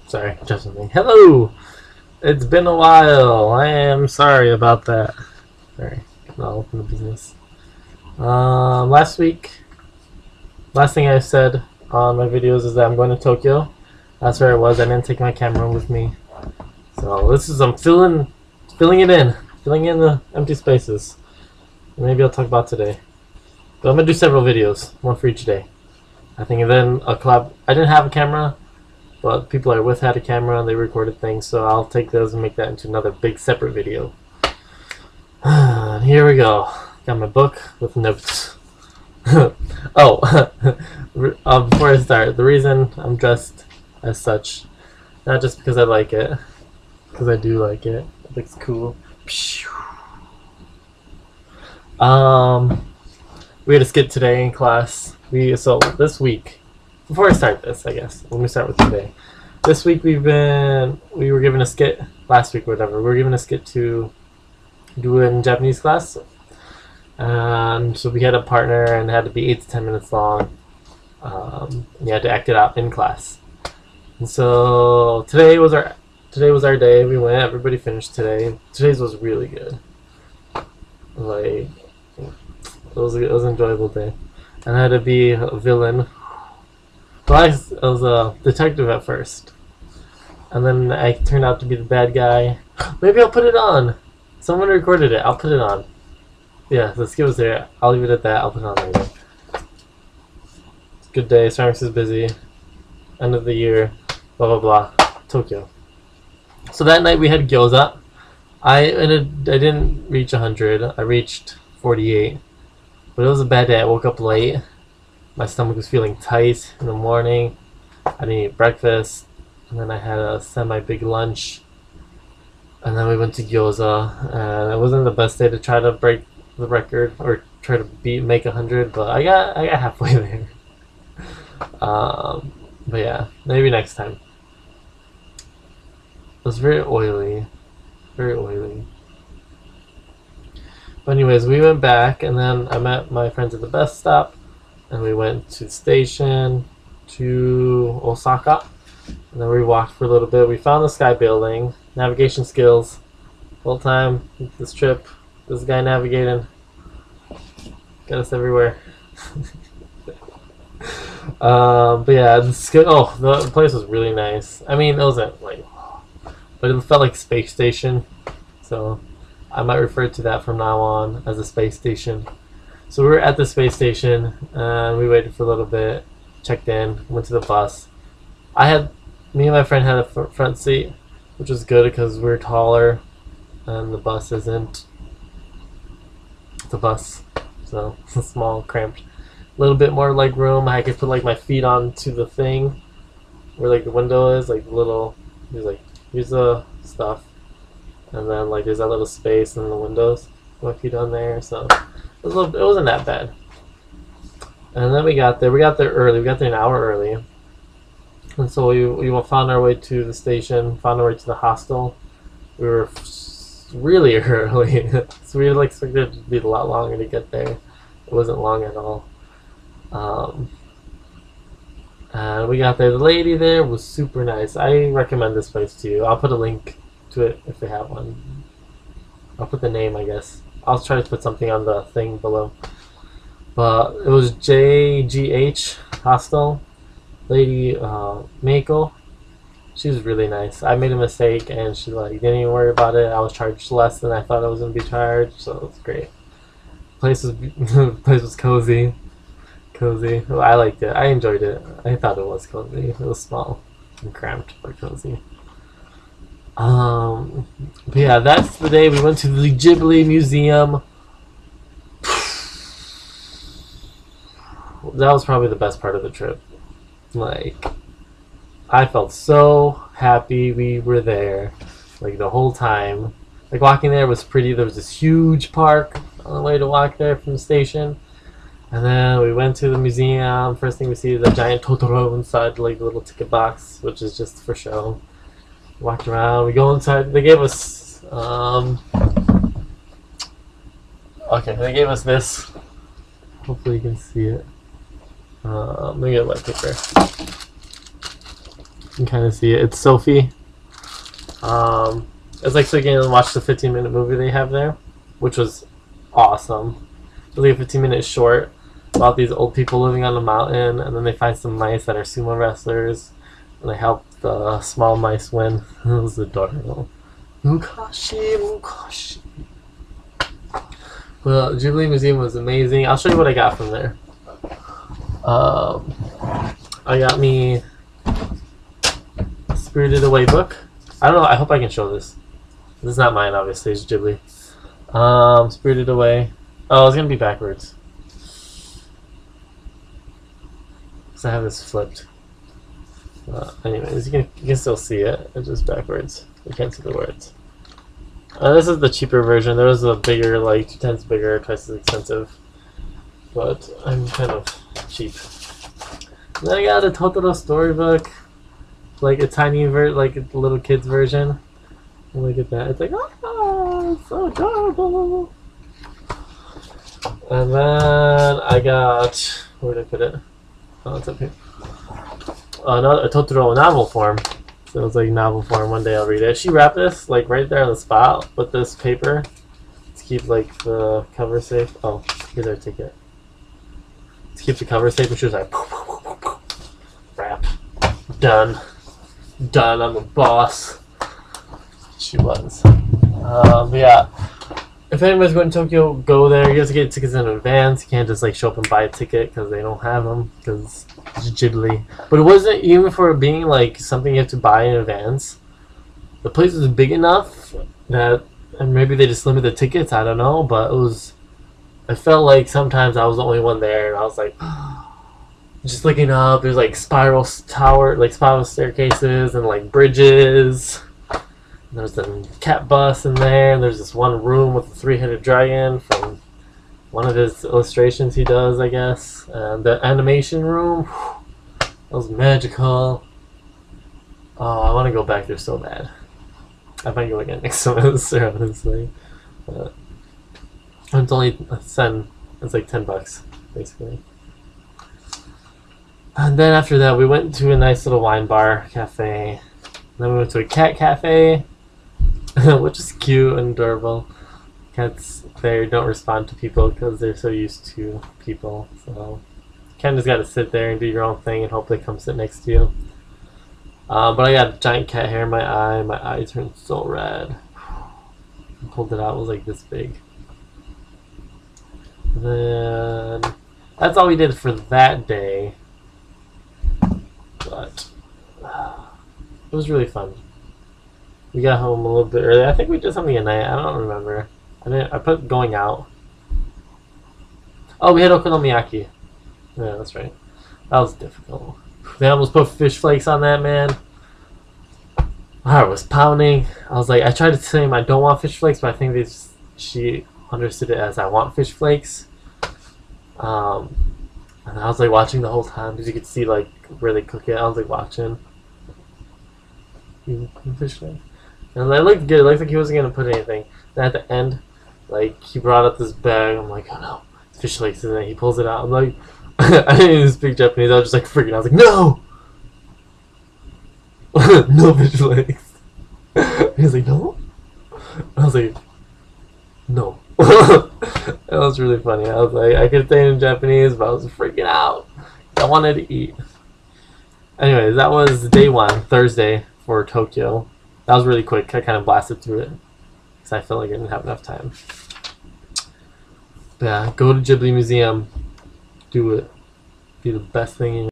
Sorry, just something. Hello! It's been a while. I am sorry about that. Sorry, I'll open the business. Last thing I said on my videos is that I'm going to Tokyo. That's where I was. I didn't take my camera with me. So I'm filling it in. Filling in the empty spaces. Maybe I'll talk about today. But I'm going to do several videos. One for each day. I think then a collab. I didn't have a camera, but people I with had a camera and they recorded things, so I'll take those and make that into another big separate video. Here we go. Got my book with notes. Oh, before I start, the reason I'm dressed as such, not just because I like it, because I do like it. It looks cool. We had a skit today in class. So this week, before I start this, I guess let me start with today. This week we were given a skit last week, or whatever. We were given a skit to do in Japanese class, and so we had a partner, and it had to be 8 to 10 minutes long. You had to act it out in class, and so today was our day. We went. Everybody finished today. Today's was really good. Like it was an enjoyable day. And I had to be a villain. Well, I was a detective at first. And then I turned out to be the bad guy. Maybe I'll put it on. Someone recorded it. I'll put it on. Yeah, the skit was there. I'll leave it at that. I'll put it on later. Good day. Starbucks is busy. End of the year. Blah, blah, blah. Tokyo. So that night we had gyoza. I didn't reach 100. I reached 48. But it was a bad day. I woke up late. My stomach was feeling tight in the morning. I didn't eat breakfast. And then I had a semi-big lunch. And then we went to gyoza. And it wasn't the best day to try to break the record or try to make 100. But I got halfway there. But yeah, maybe next time. It was very oily. Very oily. But anyways, we went back, and then I met my friends at the bus stop, and we went to the station to Osaka, and then we walked for a little bit. We found the Sky Building. Navigation skills. Whole time this trip, this guy navigating got us everywhere. But yeah, the place was really nice. I mean, it wasn't like, but it felt like space station, so I might refer to that from now on as a space station. So we were at the space station, and we waited for a little bit, checked in, went to the bus. Me and my friend had a front seat, which was good because we're taller, and the bus isn't. It's a bus, so it's small, cramped. A little bit more leg room. I could put like my feet onto the thing where like the window is, like here's the stuff. And then like there's that little space in the windows. My feet on there, so it wasn't that bad. And then we got there. We got there early. We got there an hour early. And so we found our way to the station. Found our way to the hostel. We were really early, so we expected it to be a lot longer to get there. It wasn't long at all. And we got there. The lady there was super nice. I recommend this place to you. I'll put a link to it if they have one. I'll put the name, I guess. I'll try to put something on the thing below. But it was JGH Hostel. Lady Meiko. She was really nice. I made a mistake and she didn't even worry about it. I was charged less than I thought I was gonna be charged, so it was great. Place was cozy. Cozy. Well, I liked it. I enjoyed it. I thought it was cozy. It was small and cramped, but cozy. But yeah, that's the day we went to the Ghibli Museum. That was probably the best part of the trip. Like, I felt so happy we were there, like the whole time. Like walking there was pretty. There was this huge park on the way to walk there from the station. And then we went to the museum. First thing we see is a giant Totoro inside like the little ticket box, which is just for show. Walked around. We go inside. They gave us they gave us this. Hopefully you can see it. Let me get a wet paper. can kind of see it. It's Sophie. It's like so again, watch the 15-minute movie they have there, which was awesome. It's like a 15-minute short about these old people living on a mountain, and then they find some mice that are sumo wrestlers, and they help the small mice win. It was adorable. Mukashi. Well, Ghibli Museum was amazing. I'll show you what I got from there. I got me Spirited Away book. I don't know. I hope I can show this. This is not mine, obviously. It's Ghibli. Spirited Away. Oh, it's gonna be backwards. Cause I have this flipped. Anyways, you can still see it. It's just backwards. You can't see the words. This is the cheaper version. There was a bigger, like 2 times bigger, twice as expensive. But I'm kind of cheap. And then I got a Totoro storybook, like a tiny like a little kid's version. And look at that. It's like, oh, it's so adorable. And then I got, where did I put it? Oh, it's up here. A Totoro novel form. So it was like novel form. One day I'll read it. She wrapped this like right there on the spot with this paper to keep like the cover safe. Oh, here's our ticket. To keep the cover safe, and she was like, poof, poof, poof, poof. Wrap. Done. Done. I'm a boss. She was. But yeah. If anybody's going to Tokyo, go there. You have to get tickets in advance. You can't just like show up and buy a ticket because they don't have them because it's Ghibli. But it wasn't even for it being like something you have to buy in advance. The place was big enough that, and maybe they just limit the tickets. I don't know, but it was. I felt like sometimes I was the only one there, and I was like, just looking up. There's like spiral staircases and like bridges. There's a cat bus in there, and there's this one room with a 3-headed dragon from one of his illustrations he does, I guess. And the animation room, that was magical. Oh, I want to go back there so bad. I might go again next semester, honestly. But it's only it's like $10, basically. And then after that, we went to a nice little wine bar cafe. Then we went to a cat cafe. Which is cute and adorable. Cats there don't respond to people because they're so used to people. So you kind of just got to sit there and do your own thing and hope they come sit next to you. But I got giant cat hair in my eye. My eye turned so red. I pulled it out. It was like this big. Then that's all we did for that day. But it was really fun. We got home a little bit early. I think we did something at night. I don't remember. I put going out. Oh, we had okonomiyaki. Yeah, that's right. That was difficult. They almost put fish flakes on that, man. My heart was pounding. I was like, I tried to tell him I don't want fish flakes, but I think she understood it as I want fish flakes. And I was like watching the whole time because you could see like where they cook it. I was like watching. Fish flakes. And it looked good. It looked like he wasn't gonna put anything. Then at the end, like he brought up this bag. I'm like, oh no, it's fish flakes, and then he pulls it out. I'm like, I didn't even speak Japanese. I was just like freaking. I was like, no, no fish flakes. He was like, no. I was like, no. That was really funny. I was like, I could say it in Japanese, but I was freaking out. I wanted to eat. Anyways, that was day 1, Thursday for Tokyo. That was really quick. I kind of blasted through it because I felt like I didn't have enough time. But yeah, go to Ghibli Museum. Do it. Be the best thing in your